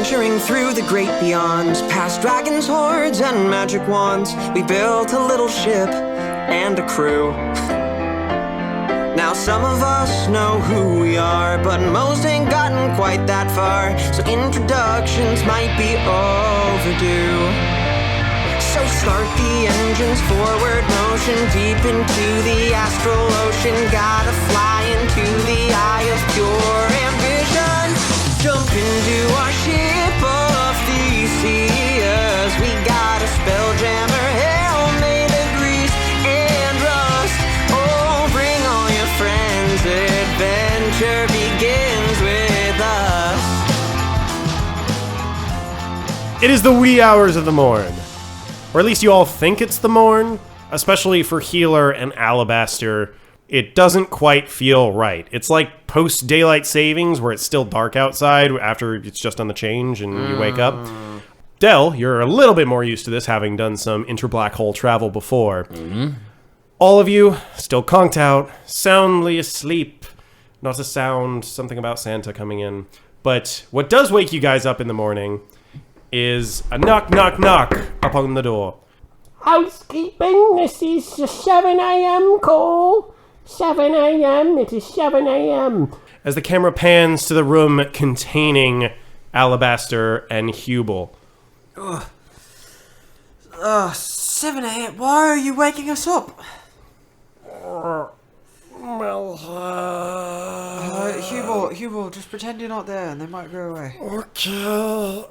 Venturing through the great beyond, past dragons, hordes, and magic wands, we built a little ship and a crew. Now some of us know who we are, but most ain't gotten quite that far, so introductions might be overdue. So start the engines, forward motion, deep into the astral ocean. Gotta fly into the eye of pure ambition. Jump into our ship of Theseus. We got a spelljammer, hell made of grease and rust. Oh, bring all your friends, adventure begins with us. It is the wee hours of the morn. Or at least you all think it's the morn, especially for Healer and Alabaster. It doesn't quite feel right. It's like post-daylight savings where it's still dark outside after it's just on the change and you wake up. Del, you're a little bit more used to this, having done some inter-black hole travel before. All of you, still conked out, soundly asleep. Not a sound, something about Santa coming in. But what does wake you guys up in the morning is a knock, knock, knock up on the door. Housekeeping, this is 7 a.m. call. 7 a.m., it is 7 a.m. As the camera pans to the room containing Alabaster and Hubel. 7 a.m., why are you waking us up? Hubel, just pretend you're not there and they might go away. Okay.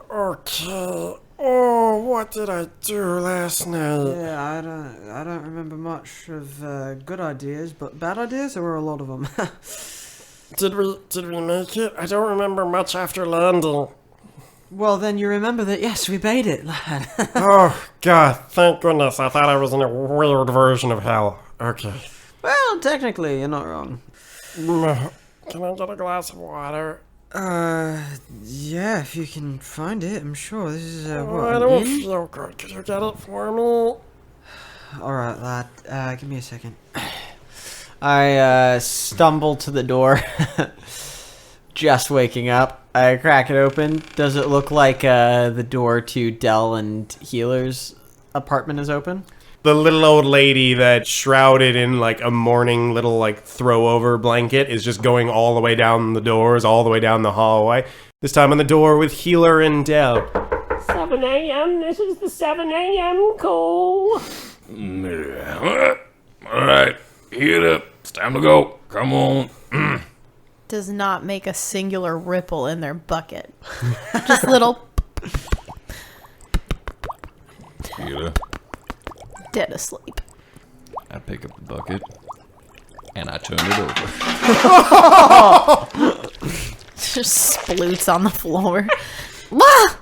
Oh, what did I do last night? Yeah, I don't remember much of good ideas, but bad ideas, there were a lot of them. Did we make it? I don't remember much after landing. Well, then you remember that, yes, we made it, lad. Oh, God, thank goodness. I thought I was in a weird version of hell. Okay. Well, technically, you're not wrong. Can I get a glass of water? Yeah, if you can find it, I'm sure. This is, I don't feel good. Could you get it for me? Alright, lad. Give me a second. I, stumble to the door. Just waking up. I crack it open. Does it look like, the door to Del and Healer's apartment is open? The little old lady that's shrouded in like a morning little like throw over blanket is just going all the way down the doors, all the way down the hallway. This time on the door with Healer and Del. 7 a.m., this is the 7 a.m. call. Alright, heat up. It's time to go. Come on. Does not make a singular ripple in their bucket. Just little... Heat up. Dead asleep. I pick up the bucket and I turn it over. Just sploots on the floor. Wah!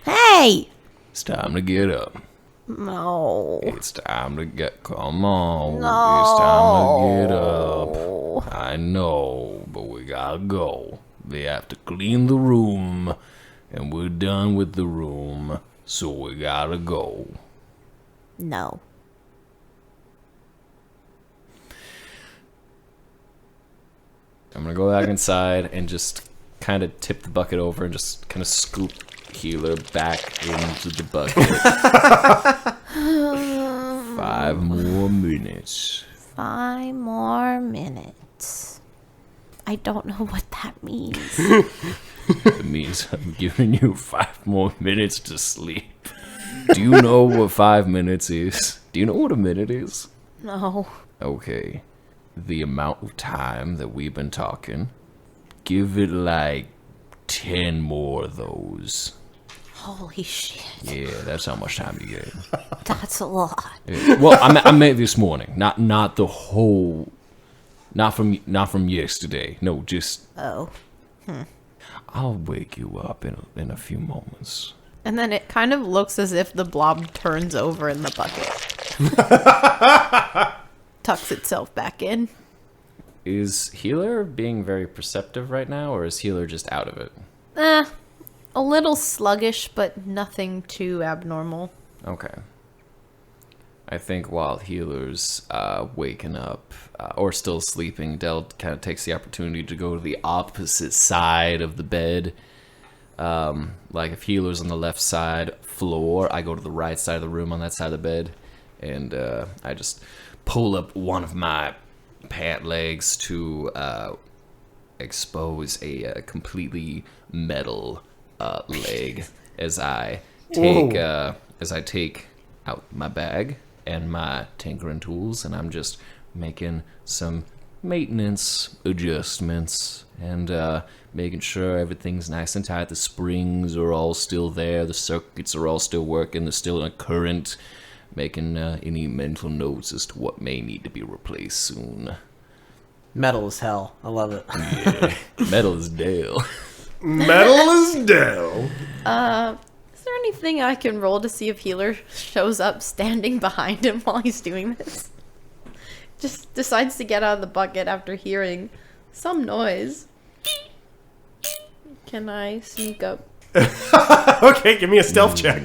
Hey! It's time to get up. No. It's time to get... Come on. No. It's time to get up. I know, but we gotta go. They have to clean the room, and we're done with the room, so we gotta go. No. I'm gonna go back inside and just kind of tip the bucket over and just kind of scoop Healer back into the bucket. 5 more minutes. 5 more minutes. I don't know what that means. It means I'm giving you 5 more minutes to sleep. Do you know what 5 minutes is? Do you know what a minute is? No. Okay. The amount of time that we've been talking. Give it like 10 more of those. Holy shit. Yeah, that's how much time you get. That's a lot. Yeah. Well, I meant this morning, not the whole, not from yesterday. No, just. Oh. I'll wake you up in a few moments. And then it kind of looks as if the blob turns over in the bucket. Tucks itself back in. Is Healer being very perceptive right now, or is Healer just out of it? A little sluggish, but nothing too abnormal. Okay. I think while Healer's waking up, or still sleeping, Del kind of takes the opportunity to go to the opposite side of the bed, Like if healer's on the left side floor, I go to the right side of the room on that side of the bed, and I just pull up one of my pant legs to expose a completely metal leg as I take out my bag and my tinkering tools, and I'm just making some maintenance adjustments and making sure everything's nice and tight. The springs are all still there, the circuits are all still working, there's still a current, making any mental notes as to what may need to be replaced soon. Metal as hell. I love it. Yeah, metal is Dale. Metal is down. Is there anything I can roll to see if healer shows up standing behind him while he's doing this? Just decides to get out of the bucket after hearing some noise. Can I sneak up? Okay, give me a stealth check.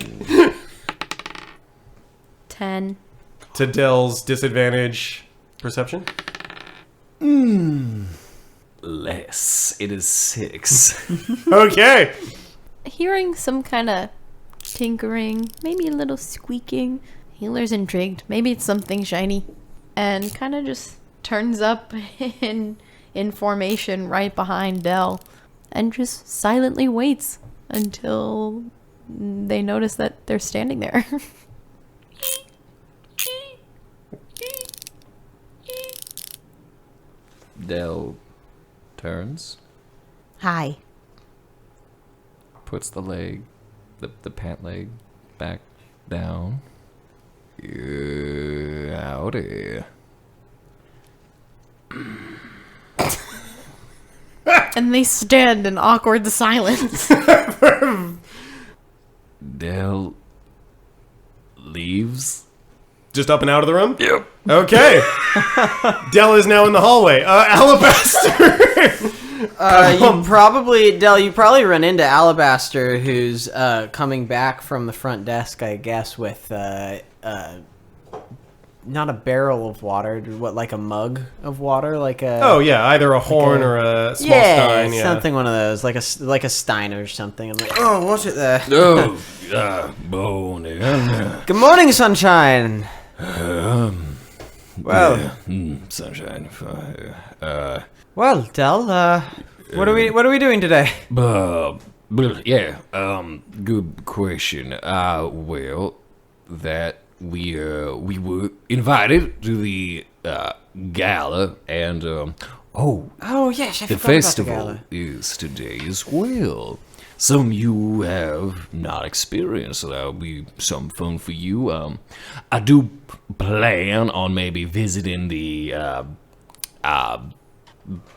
10. To Dell's disadvantage perception. Less. It is 6. Okay. Hearing some kind of tinkering, maybe a little squeaking. Healer's intrigued. Maybe it's something shiny. And kind of just turns up in formation right behind Dell. And just silently waits until they notice that they're standing there. Dell turns, Hi. puts the leg, the pant leg, back down. Howdy. And they stand in awkward silence. Dell leaves. Just up and out of the room? Yep. Okay. Dell is now in the hallway. Alabaster. You probably run into Alabaster, who's coming back from the front desk, I guess, with not a barrel of water, like a mug of water, like a. Oh yeah, either a horn or a small stein. Yeah, something one of those, like a stein or something. I'm like, oh, what's it there? Oh, Bonnie. Good morning, sunshine. Well, Sunshine. well, Del, what are we doing today? Yeah. Good question. Well, that we were invited to the gala, and Oh yes, I the forgot festival about the gala. is today as well. Some you have not experienced, so that'll be some fun for you. I do plan on maybe visiting the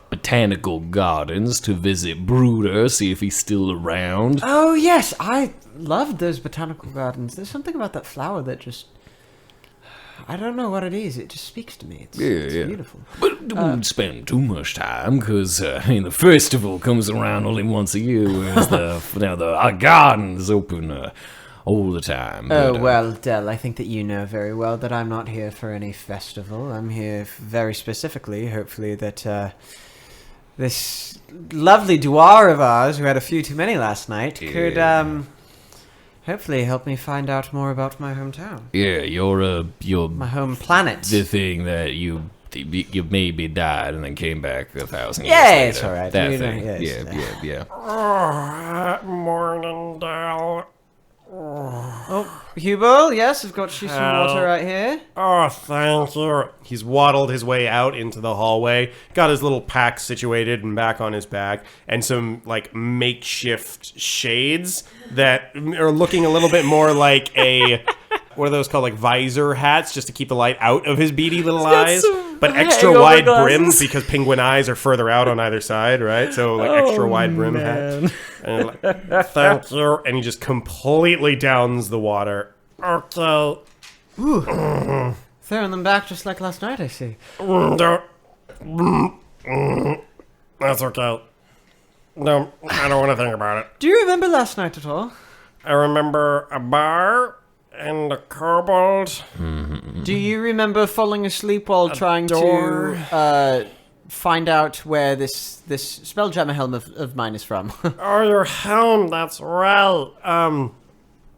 botanical gardens to visit Bruder, see if he's still around. Oh yes, I love those botanical gardens. There's something about that flower that just. I don't know what it is. It just speaks to me. It's beautiful. But don't spend too much time, because the festival comes around only once a year, whereas our garden is open all the time. Oh, But, well, Del, I think that you know very well that I'm not here for any festival. I'm here very specifically, hopefully, that this lovely dwarf of ours, who had a few too many last night, could hopefully help me find out more about my hometown. Yeah, you're My home planet. the thing that you maybe died and then came back 1,000 years Yeah, later. it's all right. That We thing. don't- yeah, Yeah. Morning, Dell. Oh, Hugo, yes, I've got you some water right here. Oh, thank you. He's waddled his way out into the hallway, got his little pack situated and back on his back, and some, like, makeshift shades that are looking a little bit more like a... What are those called? Like visor hats, just to keep the light out of his beady little eyes, but extra hangover wide glasses. brims because penguin eyes are further out on either side, right? So like extra wide brim hat. And like, thank you. And he just completely downs the water. Okay. Throwing them back just like last night, I see. That's okay. No, I don't want to think about it. Do you remember last night at all? I remember a bar and a kobold. Do you remember falling asleep while trying door. to find out where this Spelljammer helm of mine is from. Oh, your helm, that's right.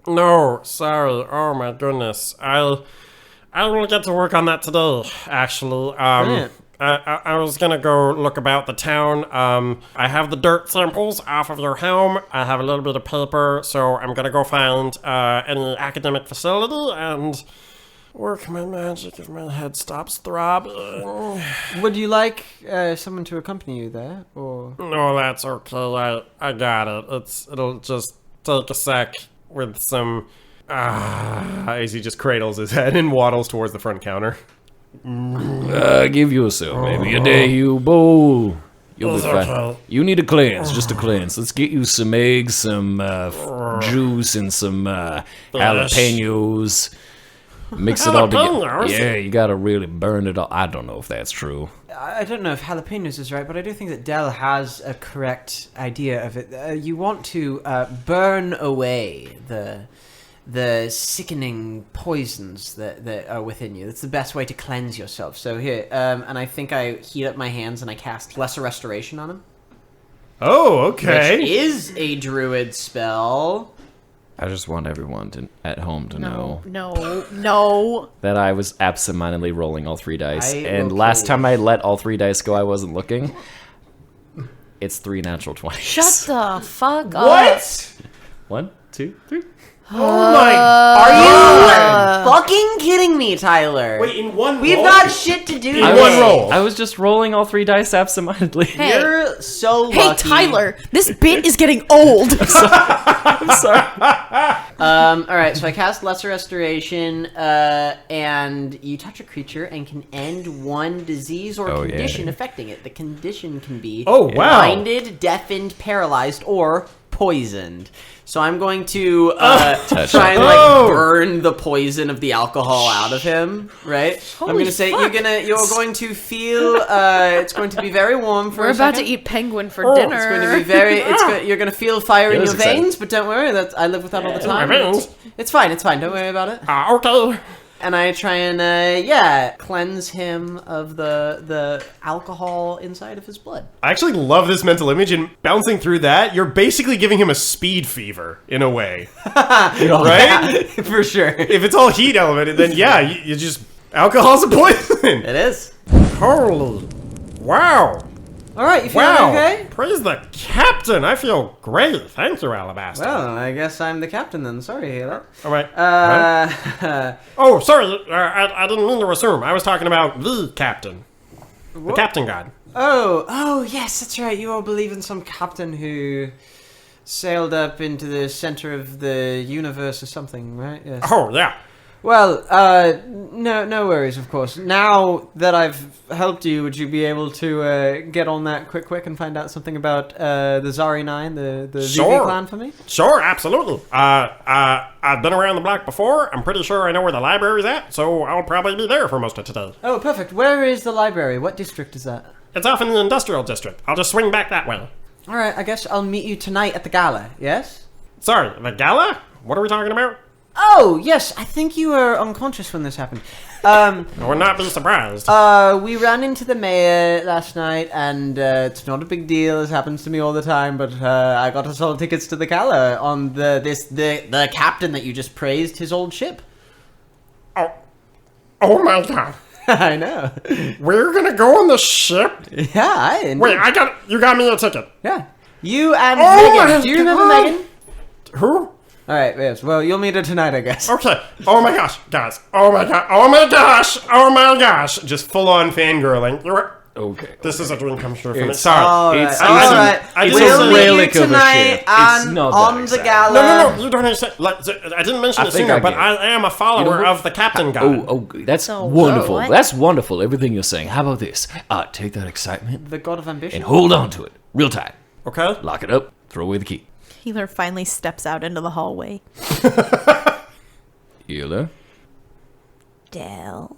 No, sorry. Oh my goodness. I will get to work on that today, actually. Brilliant. I was gonna go look about the town. I have the dirt samples off of your helm. I have a little bit of paper, so I'm gonna go find any academic facility and work my magic if my head stops throbbing. Would you like someone to accompany you there, or? No, that's okay. I got it. It'll just take a sec with some. As he just cradles his head and waddles towards the front counter. Give yourself maybe a day, you bowl. You'll be fine. You need a cleanse, just a cleanse. Let's get you some eggs, some juice, and some jalapenos. Mix it all together. Yeah, you gotta really burn it all. I don't know if that's true. I don't know if jalapenos is right, but I do think that Del has a correct idea of it. You want to burn away the sickening poisons that are within you. That's the best way to cleanse yourself. So here, and I think I heat up my hands and I cast Lesser Restoration on him. Oh, okay. Which is a druid spell. I just want everyone at home to know No. that I was absentmindedly rolling all 3 dice, and last time I let all 3 dice go, I wasn't looking. It's 3 natural 20s. Shut the fuck up. What? 1, 2, 3. Oh my! Are you fucking kidding me, Tyler? Wait, in one We've roll? got shit to do today. one roll. I was just rolling all 3 dice absentmindedly. Hey. You're so lucky. Hey, Tyler, this bit is getting old. I'm sorry. Alright, so I cast Lesser Restoration, and you touch a creature and can end one disease or condition affecting it. The condition can be blinded, deafened, paralyzed, or poisoned. So I'm going to try and burn the poison of the alcohol out of him, right? I'm going to say you're going to feel it's going to be very warm for We're a about second. to eat penguin for dinner. It's going to be very you're going to feel fire in your veins, but don't worry, I live with that all the time. It's fine. Don't worry about it. Okay. And I try and cleanse him of the alcohol inside of his blood. I actually love this mental image, and bouncing through that, you're basically giving him a speed fever, in a way. Right? Yeah, for sure. If it's all heat elemented, then you just... Alcohol's a poison! It is. Holy... Wow! Alright, you feeling okay? Praise the captain! I feel great. Thank you, Alabaster. Well, I guess I'm the captain then. Sorry, Halo. Alright. Oh, sorry. I didn't mean to assume. I was talking about the captain. The captain god. Oh, yes, that's right. You all believe in some captain who sailed up into the center of the universe or something, right? Yes. Oh, yeah. Well, no worries, of course. Now that I've helped you, would you be able to get on that quick and find out something about the Zari 9, the VV clan for me? Sure, absolutely. I've been around the block before. I'm pretty sure I know where the library's at, so I'll probably be there for most of today. Oh, perfect. Where is the library? What district is that? It's off in the industrial district. I'll just swing back that way. Alright, I guess I'll meet you tonight at the gala, yes? Sorry, the gala? What are we talking about? Oh, yes, I think you were unconscious when this happened. I would not be surprised. We ran into the mayor last night, and it's not a big deal. This happens to me all the time, but I got us all tickets to the gala on the captain that you just praised, his old ship. Oh my god. I know. We're gonna go on the ship? Yeah, Wait, you got me a ticket. Yeah. You and Oh Megan. Do you remember God. Megan? Who? Alright, yes. Well, you'll meet her tonight, I guess. Okay. Oh my gosh, guys. Oh my god. Oh my gosh. Oh my gosh. Just full on fangirling. Okay. This is a dream come true for me. It's- Sorry. Alright. It's We'll a meet relic you of a tonight ship. It's on, not that on the exact. gala. No, you don't understand. Like, I didn't mention I it think sooner, I but get it. I am a follower of the captain god. Oh, that's So, wonderful. what? That's wonderful, everything you're saying. How about this? Take that excitement The god of ambition. and hold on to it real tight. Okay? Lock it up. Throw away the key. Healer finally steps out into the hallway. Healer. Del.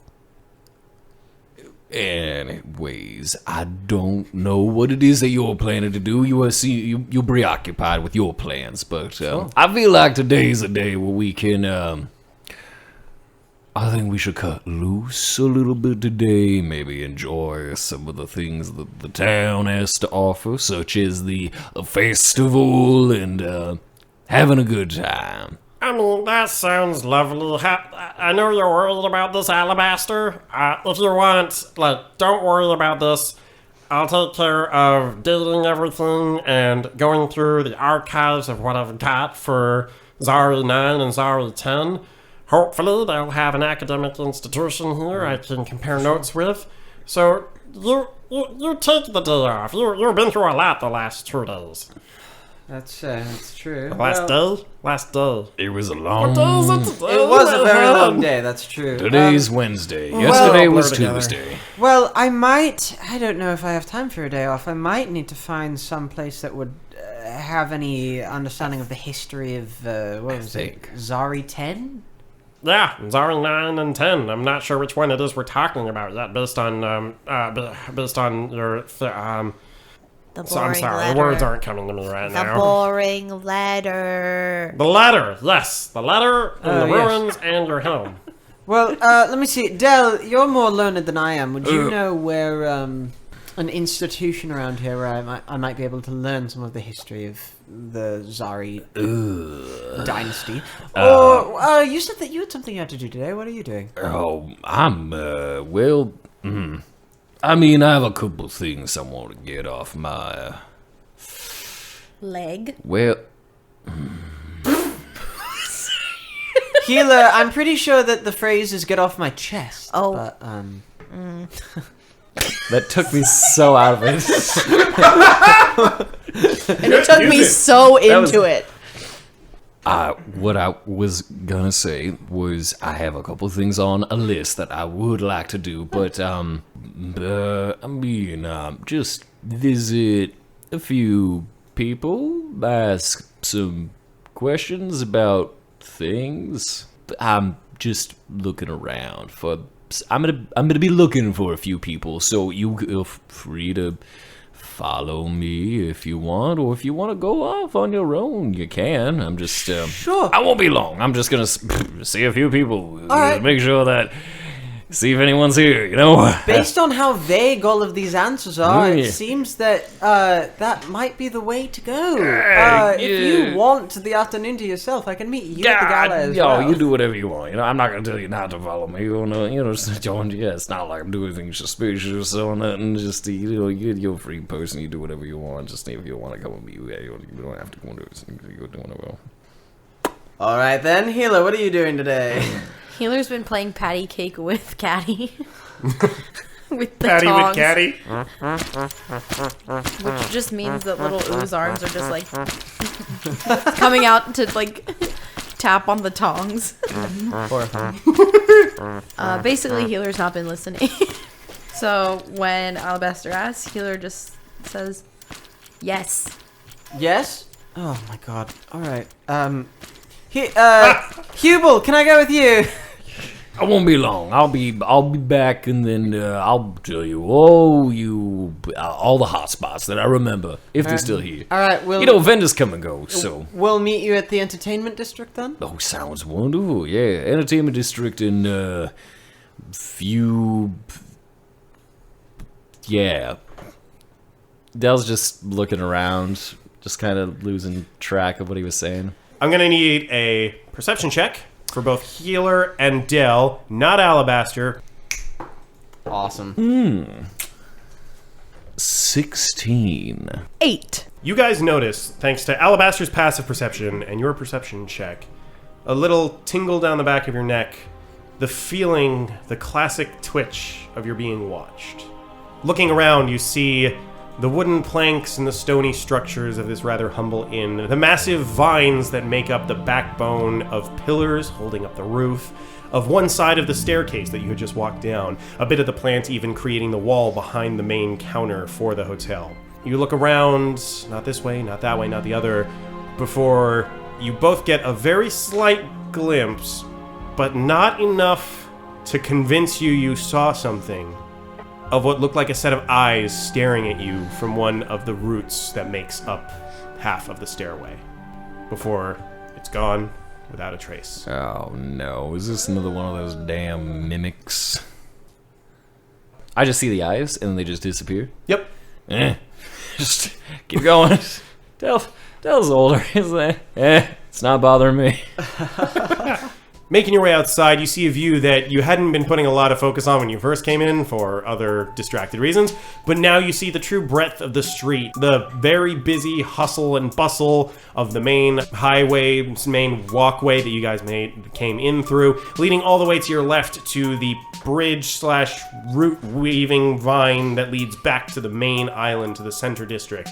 Anyways, I don't know what it is that you're planning to do. You're preoccupied with your plans, but I feel like today's a day where we can I think we should cut loose a little bit today, maybe enjoy some of the things that the town has to offer, such as the festival and having a good time. I mean, that sounds lovely. I know you're worried about this, Alabaster. If you want, don't worry about this. I'll take care of dating everything and going through the archives of what I've got for Zari 9 and Zari 10. Hopefully, they'll have an academic institution here I can compare notes with. So, you take the day off. You've been through a lot the last 2 days. That's true. Last day. It was a long... It was a very long day, that's true. Today's Wednesday. Yesterday was Tuesday. Well, I don't know if I have time for a day off. I might need to find some place that would have any understanding of the history of, Zari 10? Yeah, Zari 9 and 10. I'm not sure which one it is we're talking about yet, based on your... The boring So I'm sorry, letter. the words aren't coming to me right The now. boring letter. The letter, yes. The letter and the yes. ruins and your home. Well, let me see. Del, you're more learned than I am. Would you know where an institution around here where I might be able to learn some of the history of the Zari dynasty? Or you said that you had something you had to do today. What are you doing? Oh, I'm, I mean, I have a couple things I want to get off my... Leg. Well... Healer, I'm pretty sure that the phrase is "get off my chest." Oh. But, That took me so out of it. And it took me so into it. What I was gonna say was I have a couple things on a list that I would like to do, but just visit a few people, ask some questions about things. I'm just looking around for. I'm gonna be looking for a few people, so you feel free to follow me if you want, or if you want to go off on your own, you can. I'm just Sure. I won't be long. I'm just gonna see a few people, right. make sure that see if anyone's here. You know, based on how vague all of these answers are, Yeah. it seems that that might be the way to go. If yeah. you want the afternoon to yourself, I can meet you at the gala as well. you do whatever you want. You know, I'm not gonna tell you not to follow me. It's not like I'm doing anything suspicious or nothing. Just you're a free person. You do whatever you want. Just if you want to come with me, you don't have to go and do it. You do whatever. All right then, Healer, what are you doing today? Healer's been playing patty cake with Caddy. With the Patty tongs, with Caddy. which just means that little Oo's arms are just like coming out to like tap on the tongs. Basically, Healer's not been listening. So when Alabaster asks, Healer just says, "Yes." Yes? Oh my god. All right. Hubel, can I go with you? I won't be long. I'll be back, and then I'll tell you all the hot spots that I remember if they're still here. All right. Vendors come and go, so. We'll meet you at the entertainment district then. Oh, sounds wonderful. Yeah, entertainment district in yeah. Dell's just looking around, just kind of losing track of what he was saying. I'm going to need a perception check for both Healer and Dell, not Alabaster. Awesome. 16. 8. You guys notice, thanks to Alabaster's passive perception and your perception check, a little tingle down the back of your neck, the feeling, the classic twitch of your being watched. Looking around, you see the wooden planks and the stony structures of this rather humble inn, the massive vines that make up the backbone of pillars holding up the roof, of one side of the staircase that you had just walked down, a bit of the plant even creating the wall behind the main counter for the hotel. You look around, not this way, not that way, not the other, before you both get a very slight glimpse, but not enough to convince you saw something, of what looked like a set of eyes staring at you from one of the roots that makes up half of the stairway. Before it's gone, without a trace. Oh no, is this another one of those damn mimics? I just see the eyes and then they just disappear. Yep. Just keep going. Dell's older, isn't it? It's not bothering me. Making your way outside, you see a view that you hadn't been putting a lot of focus on when you first came in for other distracted reasons, but now you see the true breadth of the street, the very busy hustle and bustle of the main highway, main walkway that you guys came in through, leading all the way to your left to the bridge/root weaving vine that leads back to the main island, to the center district.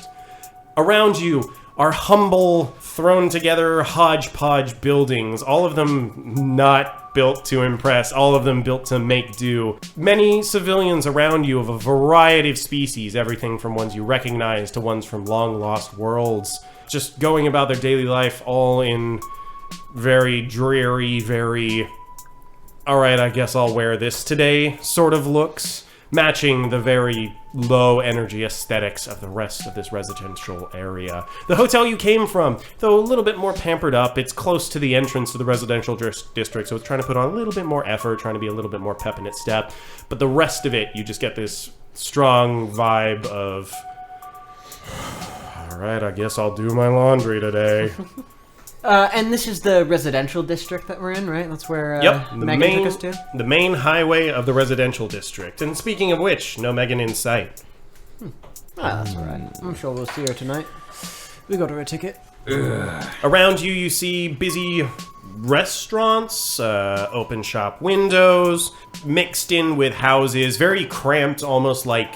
Around you are humble, thrown together hodgepodge buildings, all of them not built to impress, all of them built to make do. Many civilians around you of a variety of species, everything from ones you recognize to ones from long-lost worlds, just going about their daily life all in very dreary, very, alright, I guess I'll wear this today sort of looks, matching the very low energy aesthetics of the rest of this residential area. The hotel you came from, though a little bit more pampered up, it's close to the entrance to the residential district, so it's trying to put on a little bit more effort, trying to be a little bit more pep in its step. But the rest of it, you just get this strong vibe of, alright, I guess I'll do my laundry today. And this is the residential district that we're in, right? That's where Megan took us to? The main highway of the residential district. And speaking of which, no Megan in sight. That's all right. I'm sure we'll see her tonight. We got her a ticket. Around you, you see busy restaurants, open shop windows, mixed in with houses, very cramped, almost like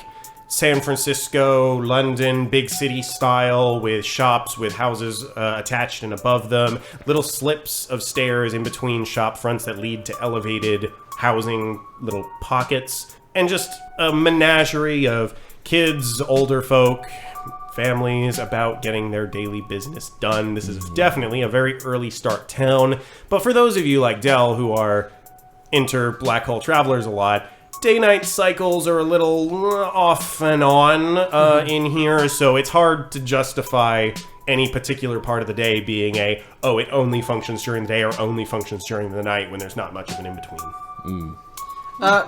San Francisco, London, big city style, with shops with houses attached and above them, little slips of stairs in between shop fronts that lead to elevated housing, little pockets, and just a menagerie of kids, older folk, families about getting their daily business done. This is definitely a very early start town, but for those of you like Dell who are black hole travelers a lot, day-night cycles are a little off and on in here, so it's hard to justify any particular part of the day being it only functions during the day or only functions during the night when there's not much of an in-between.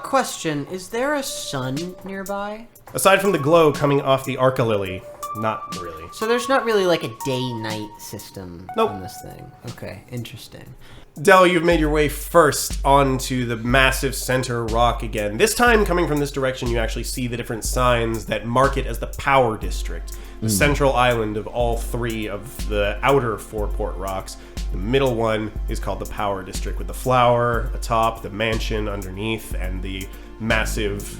Question, is there a sun nearby? Aside from the glow coming off the Archalily, not really. So there's not really like a day-night system Nope. on this thing. Okay, interesting. Dell, you've made your way first onto the massive center rock again. This time, coming from this direction, you actually see the different signs that mark it as the Power District, the central island of all three of the outer four port rocks. The middle one is called the Power District, with the flower atop, the mansion underneath, and the massive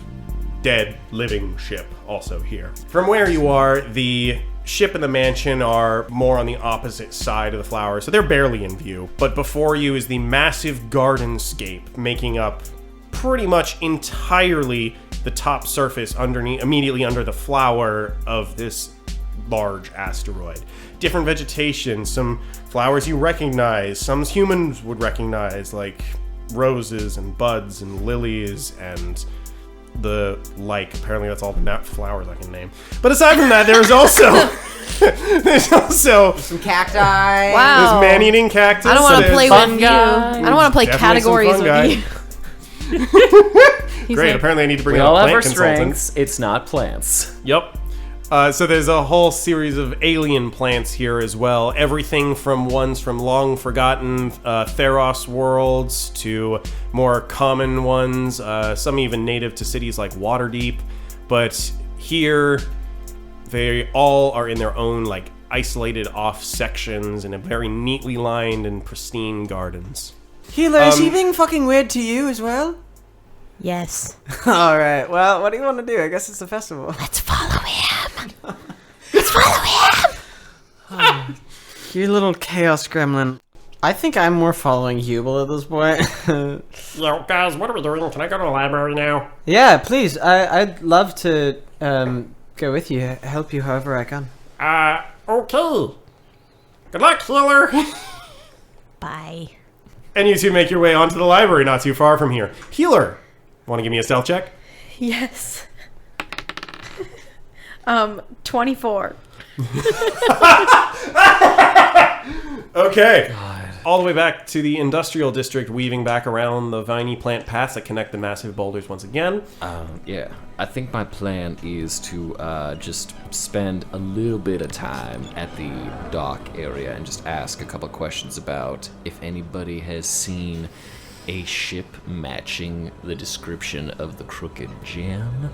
dead living ship also here. From where you are, the ship and the mansion are more on the opposite side of the flower, so they're barely in view. But before you is the massive gardenscape, making up pretty much entirely the top surface underneath, immediately under the flower of this large asteroid. Different vegetation, some flowers you recognize, some humans would recognize, like roses and buds and lilies and the like. Apparently that's all the flowers I can name. But aside from that, there's also Some cacti. Wow. there's man-eating cactus. I don't want to play with fungi. you. I don't want to play Definitely some categories fungi. with you. He's Great, like, apparently I need to bring We in a all have plant our consultant. strengths. It's not plants. Yep. So there's a whole series of alien plants here as well. Everything from ones from long forgotten Theros worlds to more common ones, some even native to cities like Waterdeep. But here, they all are in their own like isolated off sections in a very neatly lined and pristine gardens. Healer, is he being fucking weird to you as well? Yes. Alright, well, what do you want to do? I guess it's a festival. Let's follow him. Let's follow him. You little chaos gremlin. I think I'm more following Hubel at this point. Yo, guys, what are we doing? Can I go to the library now? Yeah, please. I'd love to go with you, help you however I can. Okay. Good luck, healer. Bye. And you two make your way onto the library not too far from here. Healer, want to give me a stealth check? yes. 24. Okay. all the way back to the industrial district, weaving back around the viney plant paths that connect the massive boulders once again. Yeah, I think my plan is to just spend a little bit of time at the dock area and just ask a couple questions about if anybody has seen a ship matching the description of the Crooked Gem,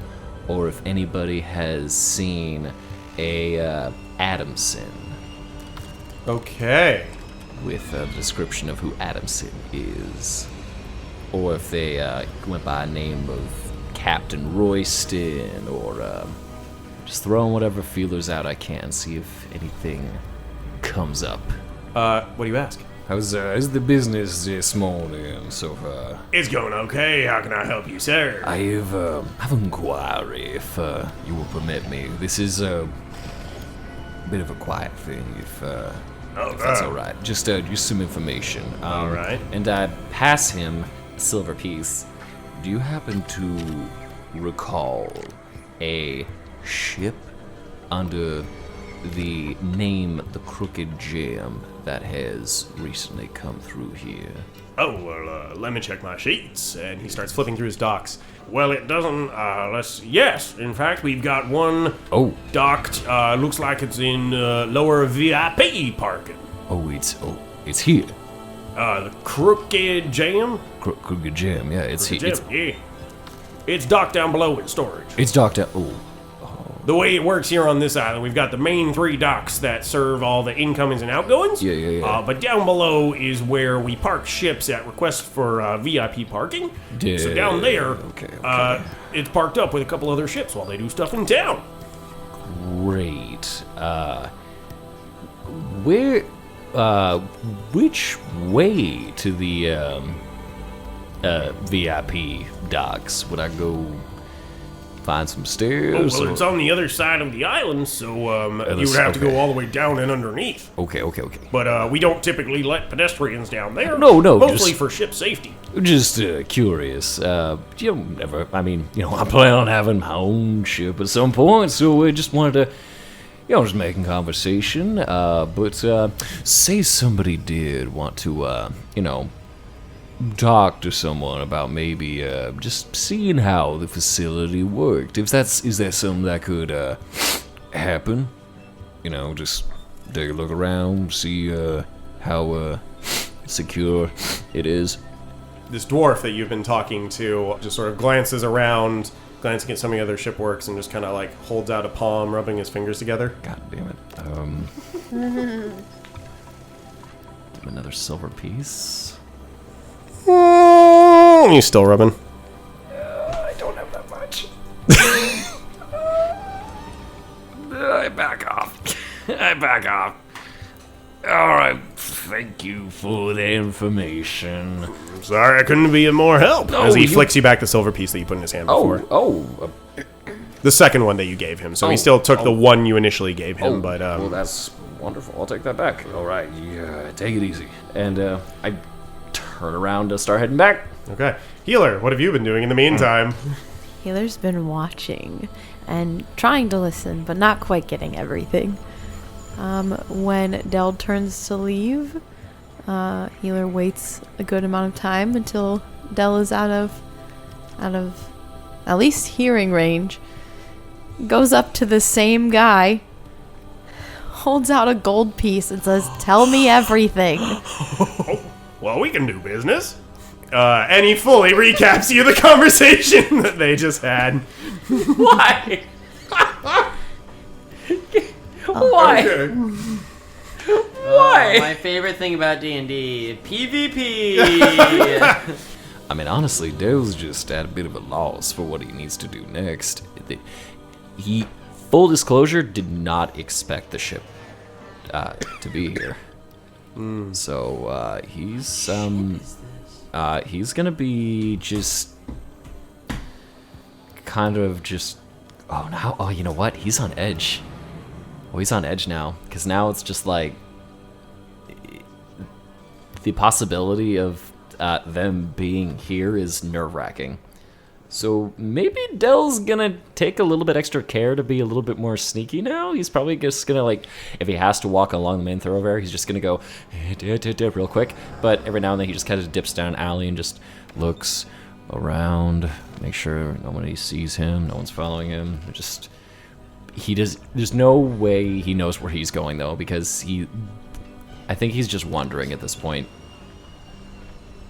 or if anybody has seen a Adamson Okay. with a description of who Adamson is, or if they went by a name of Captain Royston, or just throwing whatever feelers out I can, see if anything comes up. What do you ask? How's the business this morning so far? It's going okay. How can I help you, sir? I have an inquiry, if you will permit me. This is a bit of a quiet thing, if that's all right. Just some information. All right. And I pass him a silver piece. Do you happen to recall a ship under the name The Crooked Gem that has recently come through here? Oh, well, let me check my sheets. And he starts flipping through his docs. Well, it doesn't, yes, in fact, we've got one docked, looks like it's in, lower VIP parking. It's here. The Crooked Jam? Crooked Gem, yeah, it's here. Yeah. It's docked down below in storage. It's docked out. The way it works here on this island, we've got the main 3 docks that serve all the incomings and outgoings. Yeah. But down below is where we park ships at request for VIP parking. Yeah, So down there, okay. it's parked up with a couple other ships while they do stuff in town. Great. Which way to the VIP docks? Would I go find some stairs? Well, it's on the other side of the island, so you would have to go all the way down and underneath. Okay. But we don't typically let pedestrians down there. No, Mostly just- for ship safety. Just curious. I plan on having my own ship at some point, so I just wanted to, just making conversation. But say somebody did want to, talk to someone about maybe just seeing how the facility worked. Is that something that could happen? Just take a look around, see how secure it is. This dwarf that you've been talking to just sort of glances around, glancing at some of the other shipworks, and just kind of like holds out a palm, rubbing his fingers together. God damn it. Another silver piece. You still rubbing? I don't have that much. I back off. Alright, thank you for the information. Sorry, I couldn't be of more help. No, As he you- flicks you back the silver piece that you put in his hand before. The second one that you gave him. So he still took the one you initially gave him, but well, that's wonderful. I'll take that back. Alright, yeah, take it easy. And I turn around to start heading back. okay. Healer, what have you been doing in the meantime? Healer's been watching and trying to listen, but not quite getting everything. When Del turns to leave, Healer waits a good amount of time until Del is out of at least hearing range. Goes up to the same guy, holds out a gold piece and says, "Tell me everything." Well, we can do business. And he fully recaps you the conversation that they just had. Why? Why? Okay. Why? My favorite thing about D&D, PvP. I mean, honestly, Dale's just at a bit of a loss for what he needs to do next. He, full disclosure, did not expect the ship to be here. So he's gonna be just kind of just. Oh, you know what? He's on edge. Oh, he's on edge now, because now it's just like the possibility of them being here is nerve-wracking. So maybe Dell's gonna take a little bit extra care to be a little bit more sneaky now. He's probably just gonna, like, if he has to walk along the main thoroughfare, he's just gonna go real quick. But every now and then he just kind of dips down an alley and just looks around, make sure nobody sees him, no one's following him. There's no way he knows where he's going though, because I think he's just wandering at this point.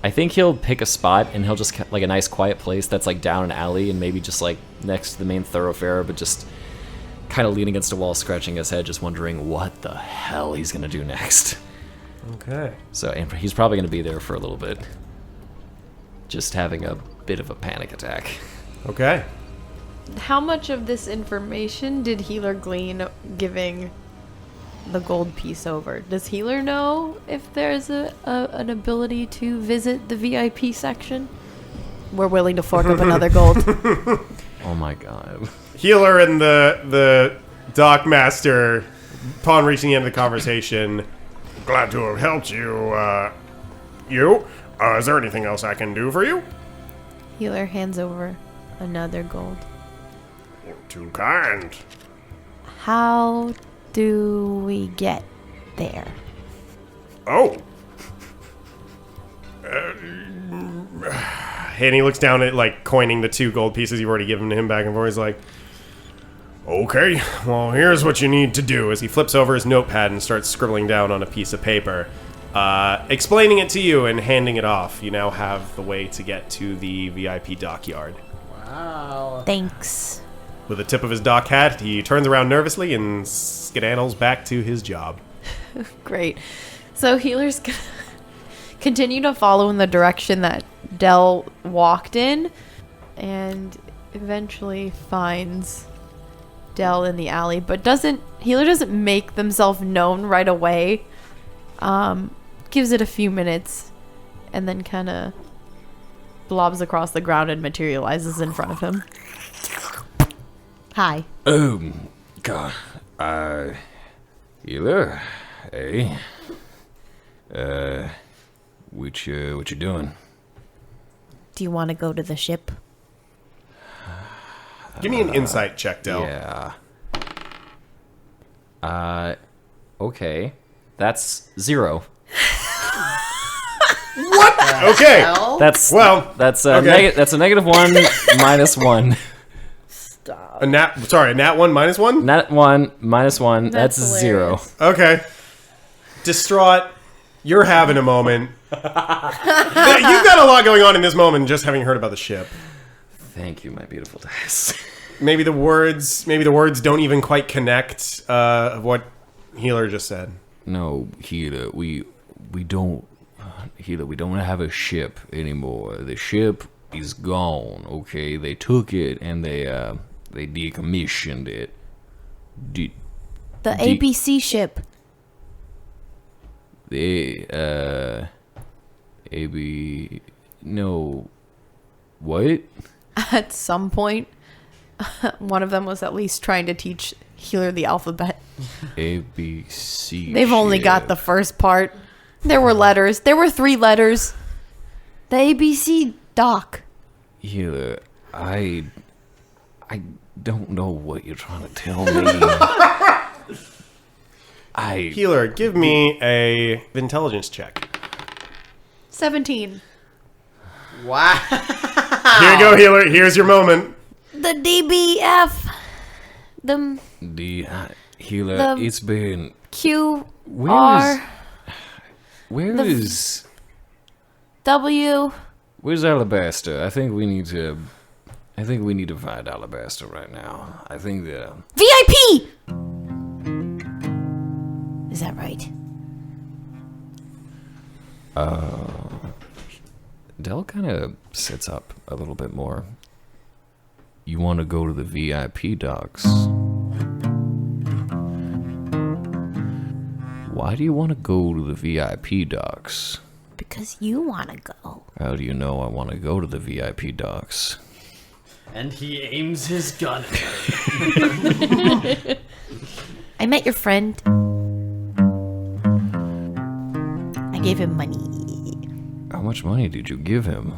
I think he'll pick a spot and he'll just, like, a nice quiet place that's like down an alley and maybe just like next to the main thoroughfare, but just kind of leaning against a wall, scratching his head, just wondering what the hell he's gonna do next. Okay. So, and he's probably gonna be there for a little bit, just having a bit of a panic attack. Okay. How much of this information did Healer glean giving the gold piece over? Does Healer know if there's an ability to visit the VIP section? We're willing to fork up another gold. Oh my god. Healer and the Dock Master, upon reaching the end of the conversation, glad to have helped you. Is there anything else I can do for you? Healer hands over another gold. You're too kind. How do we get there? Oh. And he looks down at, like, coining the 2 gold pieces you've already given to him back and forth. He's like, okay, well, here's what you need to do. As he flips over his notepad and starts scribbling down on a piece of paper, explaining it to you and handing it off. You now have the way to get to the VIP dockyard. Wow. Thanks. With the tip of his dock hat, he turns around nervously and skedaddles back to his job. Great. So Healer's gonna continue to follow in the direction that Dell walked in, and eventually finds Dell in the alley, but Healer doesn't make themselves known right away. Gives it a few minutes, and then kind of blobs across the ground and materializes in front of him. Hi. God. Healer? Hey? What you doing? Do you want to go to the ship? Give me an insight check, Del. Yeah. Okay. That's 0. What? Okay. That's a okay. that's a -1 -1. A nat 1 minus 1? Nat 1 -1. That's 0. Okay. Distraught. You're having a moment. You've got a lot going on in this moment, just having heard about the ship. Thank you, my beautiful dice. Maybe the words don't even quite connect of what Healer just said. No, Healer, we don't have a ship anymore. The ship is gone, okay? They took it and they decommissioned it. The ABC ship. No. What? At some point, one of them was at least trying to teach Healer the alphabet. ABC. They've only got the first part. There were letters. There were 3 letters. The ABC doc. Healer, I don't know what you're trying to tell me. Healer, give me a intelligence check. 17. Wow. Here you go, Healer. Here's your moment. The DBF. Healer, it's been... Q. Where's W. Where's Alabaster? I think we need to find Alabaster right now. I think that... VIP! Is that right? Del kind of sits up a little bit more. You want to go to the VIP docks? Why do you want to go to the VIP docks? Because you want to go. How do you know I want to go to the VIP docks? And he aims his gun at her. I met your friend. I gave him money. How much money did you give him?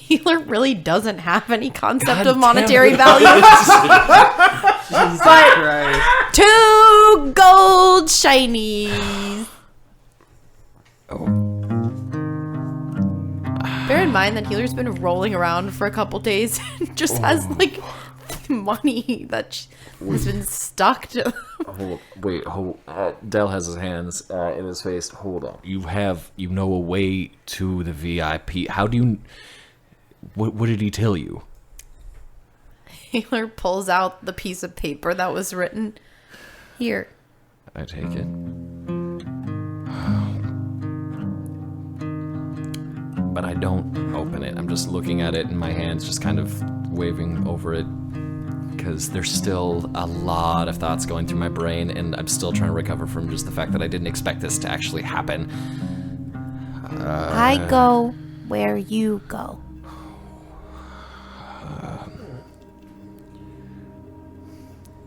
Healer really doesn't have any concept of monetary value. Jesus Christ. 2 gold shinies. Bear in mind that Healer's been rolling around for a couple days and just has like money that has been stuck to. Del has his hands in his face. Hold on. You know a way to the VIP. How do you? What did he tell you? Healer pulls out the piece of paper that was written. Here. I take it. But I don't open it. I'm just looking at it in my hands, just kind of waving over it. Because there's still a lot of thoughts going through my brain, and I'm still trying to recover from just the fact that I didn't expect this to actually happen. I go where you go.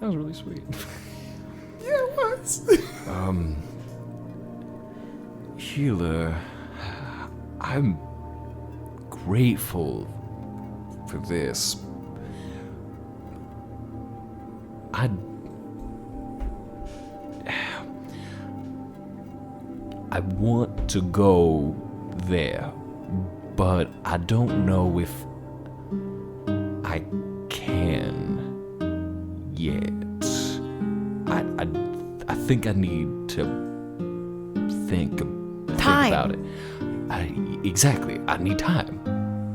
That was really sweet. Yeah, it was. Healer, I'm grateful for this. I want to go there, but I don't know if I can yet. I think I need to think about it. Exactly. I need time.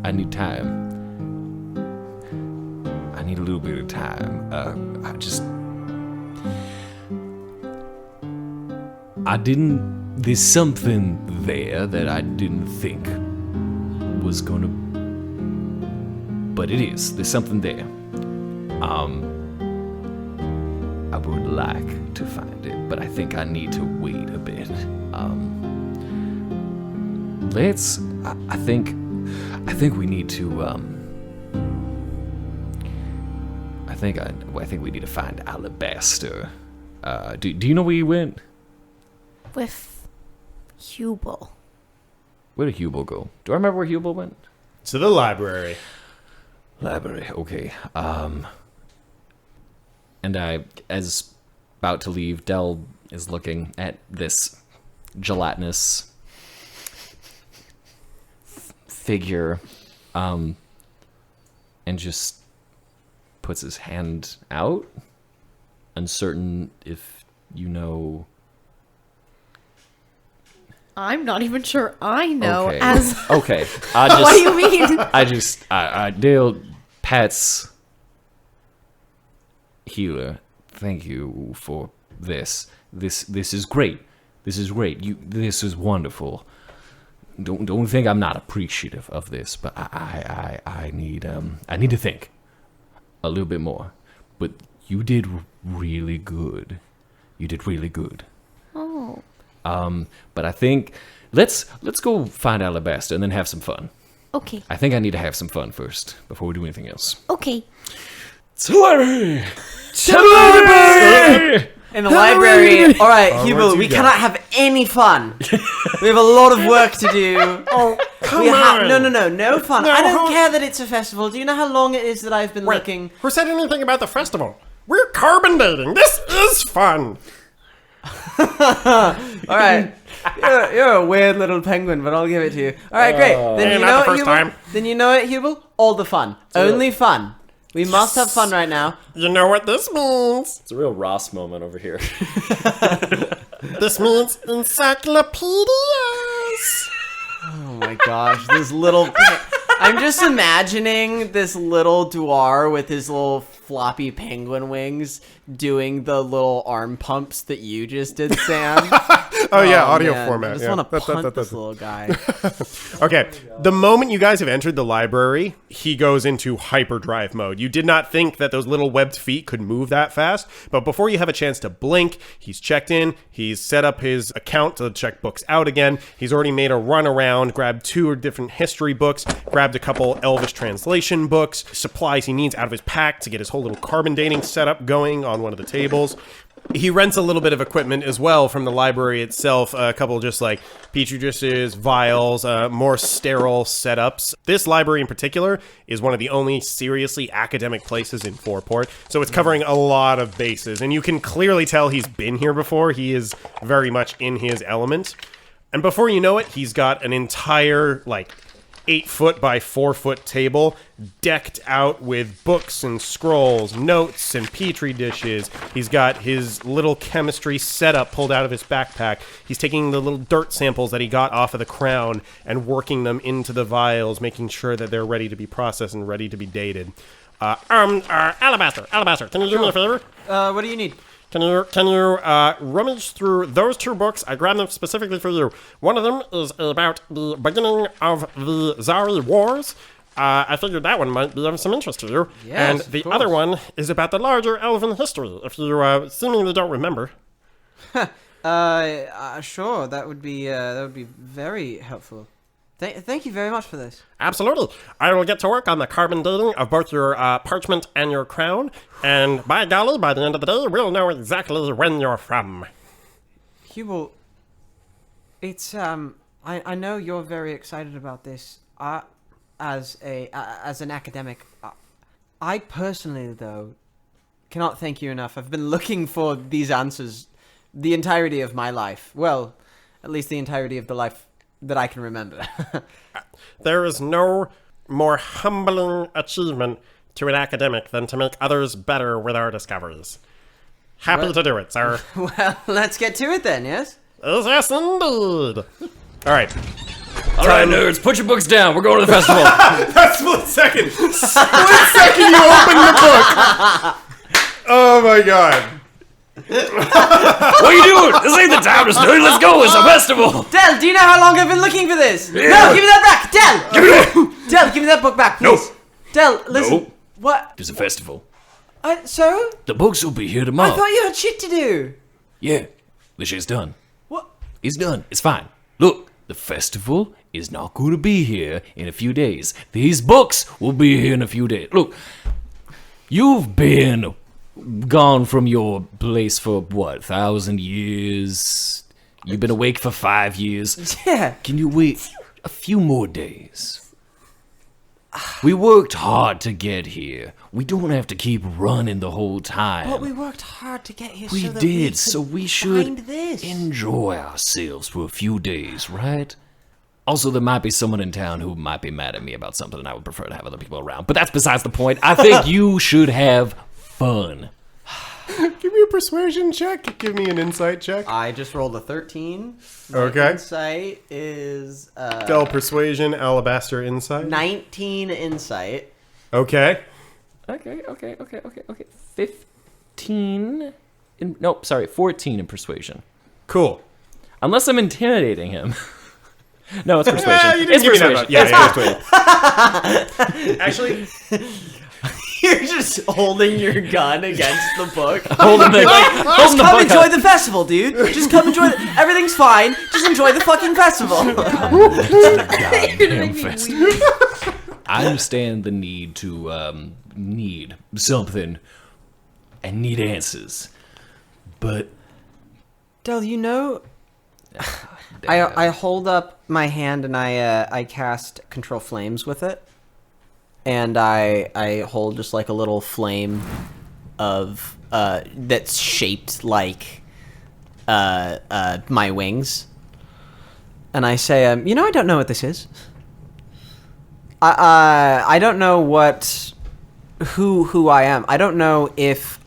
I need a little bit of time. There's something there that I didn't think was gonna, but it is. There's something there. I would like to find it, but I think I need to wait a bit. I think we need to, I think we need to find Alabaster. Do you know where he went? With Hubel. Where did Hubel go? Do I remember where Hubel went? To the library. Library, okay. And as about to leave, Del is looking at this gelatinous figure, and just puts his hand out, uncertain if you know. I'm not even sure I know. Okay. As okay. what do you mean? Dale pats Healer. Thank you for this. This is great. This is great. This is wonderful. Don't think I'm not appreciative of this, but I need to think a little bit more. But you did really good. You did really good. Oh. But I think let's go find Alabaster and then have some fun. Okay. I think I need to have some fun first before we do anything else. Okay. Library! In the library. All right, Hubel, we cannot have any fun. We have a lot of work to do. Oh, come on. No fun. No, I don't care that it's a festival. Do you know how long it is that I've been looking? Who said anything about the festival? We're carbon dating. This is fun. All right. You're a weird little penguin, but I'll give it to you. All right, great. Then you know not the what, first Hubel? time. Then you know what, Hubel? All the fun. Only fun. We must have fun right now. You know what this means? It's a real Ross moment over here. This means encyclopedias. Oh my gosh, this little... I'm just imagining this little Dwar with his little floppy penguin wings doing the little arm pumps that you just did, Sam. Audio man. format. I just yeah. want to punt this little guy. Okay, the moment you guys have entered the library, he goes into hyperdrive mode. You did not think that those little webbed feet could move that fast, but before you have a chance to blink, he's checked in, he's set up his account to check books out again, he's already made a run around, grabbed 2 different history books, grabbed a couple Elvish translation books, supplies he needs out of his pack to get his whole little carbon dating setup going on one of the tables. He rents a little bit of equipment as well from the library itself, a couple just like petri dishes, vials, more sterile setups. This library in particular is one of the only seriously academic places in Fourport, so it's covering a lot of bases, and you can clearly tell he's been here before. He is very much in his element. And before you know it, he's got an entire, 8-foot by 4-foot table decked out with books and scrolls, notes and petri dishes. He's got his little chemistry setup pulled out of his backpack. He's taking the little dirt samples that he got off of the crown and working them into the vials, making sure that they're ready to be processed and ready to be dated. Alabaster, can you do me a favor? What do you need? Can you rummage through those 2 books? I grabbed them specifically for you. One of them is about the beginning of the Zari Wars. I figured that one might be of some interest to you. Yes, and of the course. other one is about the larger elven history, if you seemingly don't remember. Sure. That would be very helpful. Thank you very much for this. Absolutely. I will get to work on the carbon dating of both your parchment and your crown, and by golly, by the end of the day, we'll know exactly when you're from. Hubel, it's I know you're very excited about this. As an academic, I personally though cannot thank you enough. I've been looking for these answers the entirety of my life. Well, at least the entirety of the life that I can remember. There is no more humbling achievement to an academic than to make others better with our discoveries. Happy to do it, sir. Well, let's get to it then, yes? Yes, indeed. All right. All right, nerds, put your books down. We're going to the festival. That split second you open the book. Oh my god. What are you doing? This ain't the time to study. Let's go. It's a festival. Del, do you know how long I've been looking for this? Yeah. No, give me that back! Del! Give me that. Del, give me that book back, please. Nope. Del, listen. Nope. What? There's a festival. So? The books will be here I tomorrow. thought you had shit to do. Yeah, the shit's done. What? It's done. It's fine. Look, the festival is not going to be here in a few days. These books will be here in a few days. Look, you've been gone from your place for, 1,000 years? You've been awake for 5 years. Yeah. Can you wait a few more days? We worked hard to get here. We don't have to keep running the whole time. But we worked hard to get here We so that did, we could so we should find this. enjoy ourselves for a few days, right? Also, there might be someone in town who might be mad at me about something, and I would prefer to have other people around. But that's besides the point. I think you should have fun. Give me a persuasion check. Give me an insight check. I just rolled a 13. My Okay. Insight is Del persuasion, alabaster insight. 19 insight. Okay. Okay. 15 in... Nope, sorry, 14 in persuasion. Cool. Unless I'm intimidating him. No, it's persuasion. Yeah, you didn't It's give me that persuasion. much. It's Actually, You're just holding your gun against the book. holding the, Just holding the come book enjoy up. the festival, dude. Just come enjoy everything's fine. Just enjoy the fucking festival. Goddamn festival. I understand the need to need something and need answers, but Del, you know, I hold up my hand and I cast Control Flames with it, and I hold just like a little flame of that's shaped like my wings, and I say, you know, I don't know what this is. I don't know who I am. I don't know if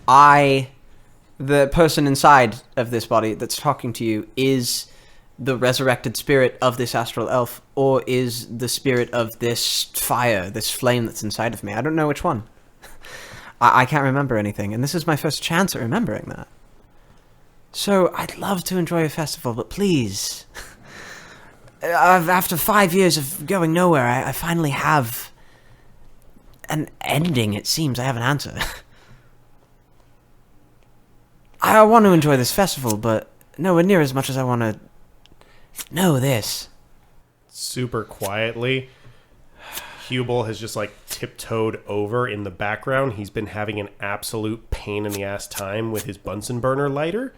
the person inside of this body that's talking to you, is the resurrected spirit of this astral elf, or is the spirit of this fire, this flame that's inside of me. I don't know which one. I can't remember anything, and this is my first chance at remembering that. So I'd love to enjoy a festival, but please... After 5 years of going nowhere, I finally have an ending, it seems. I have an answer. I want to enjoy this festival, but nowhere near as much as I want to know this. super quietly, Hubel has just like tiptoed over in the background. He's been having an absolute pain in the ass time with his Bunsen burner lighter,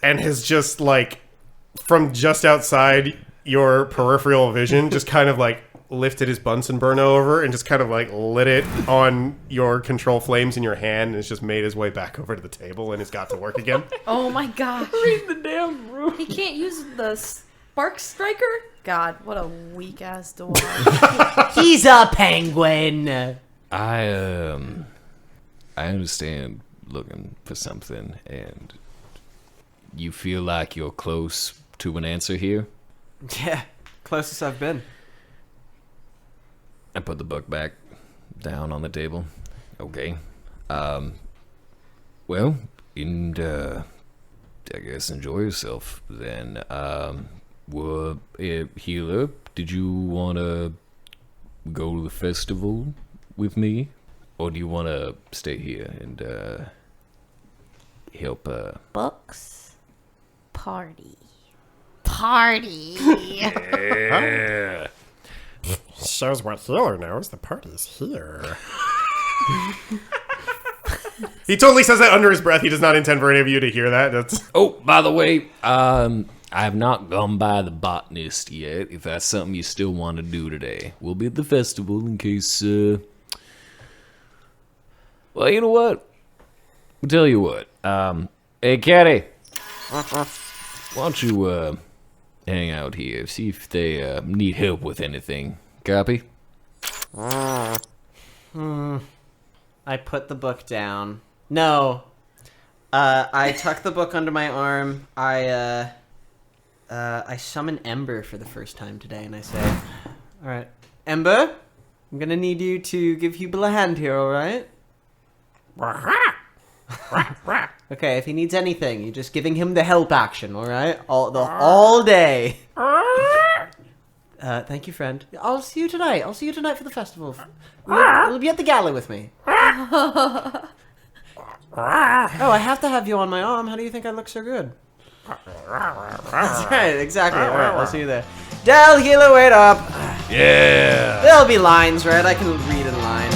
and has just like from just outside your peripheral vision, just kind of like lifted his Bunsen burner over and just kind of like lit it on your control flames in your hand, and it's just made his way back over to the table and it's got to work again. Oh my gosh. Read the damn room. He can't use the spark striker? God, what a weak ass dog. He's a penguin. I understand looking for something, and you feel like you're close to an answer here? Yeah, closest I've been. I put the book back down on the table. Okay. Well, and I guess enjoy yourself then. Well, healer, did you want to go to the festival with me? Or do you want to stay here and help? Books. Party. Party. Yeah. Shows what healer knows. The party's here. He totally says that under his breath. He does not intend for any of you to hear that. That's Oh, by the way, I have not gone by the botanist yet. If that's something you still want to do today, we'll be at the festival in case. Well, you know what? I'll tell you what. Hey, Caddy. Why don't you hang out here? See if they need help with anything. Copy? I put the book down. No. I tuck the book under my arm. I summon Ember for the first time today, and I say, all right, Ember, I'm going to need you to give Hubel a hand here, all right? Okay, if he needs anything, you're just giving him the help action, all right? All day. Thank you, friend. I'll see you tonight. I'll see you tonight for the festival. You'll be at the gala with me. Oh, I have to have you on my arm. How do you think I look so good? That's right, exactly. All right, I'll see you there. Del, healer, wait up. Yeah! There'll be lines, right? I can read in line.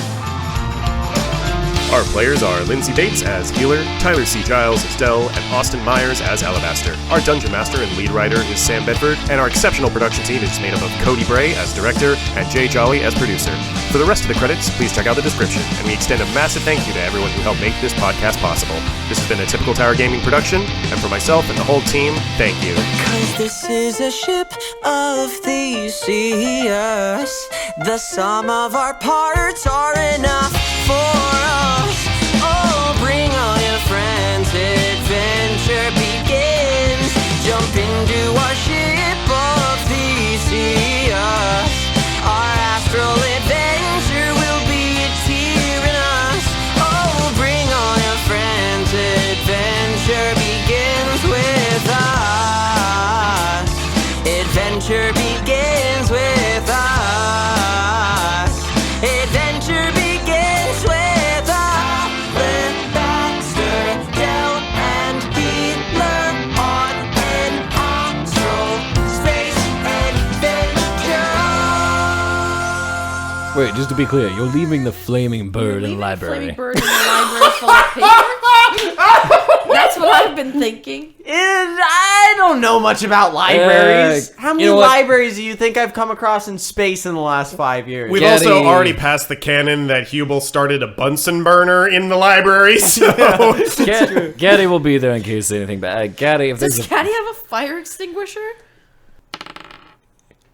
Our players are Lindsay Bates as Healer, Tyler C. Jiles as Dell, and Austyn Myers as Alabaster. Our Dungeon Master and lead writer is Sam Bedford, and our exceptional production team is made up of Cody Bray as Director and Jay Jolley as Producer. For the rest of the credits, please check out the description, and we extend a massive thank you to everyone who helped make this podcast possible. This has been a Typical Tower Gaming production, and for myself and the whole team, thank you. 'Cause this is a ship of Theseus. The sum of our parts are enough for us. Oh, bring all your friends, adventure begins. Jump into our ship of Theseus. Our astral adventure will be a tear in us. Oh, bring all your friends, adventure begins with us. Adventure begins with us. Adventure begins with us. Alabaster, Del, and Healer on an astral space adventure. Wait, just to be clear, you're leaving the flaming bird in the library. Flaming bird in the library full of paper? That's what I've been thinking. I don't know much about libraries. How many you know what? libraries do you think I've come across in space in the last 5 years? We've Gaddy. also already passed the canon that Hubel started a Bunsen burner in the library, so... Gaddy will be there in case anything bad. Gaddy, if Does there's Caddy have a fire extinguisher?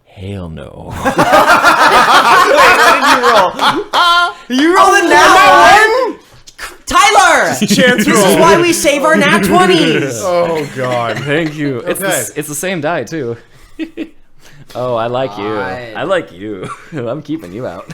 Hell no. What did you roll? You rolled a nat one? Tyler! Chance This roll. is why we save our nat 20s! Oh, God. Thank you. Okay. It's the same die too. Oh, I like you. Fine. I like you. I'm keeping you out.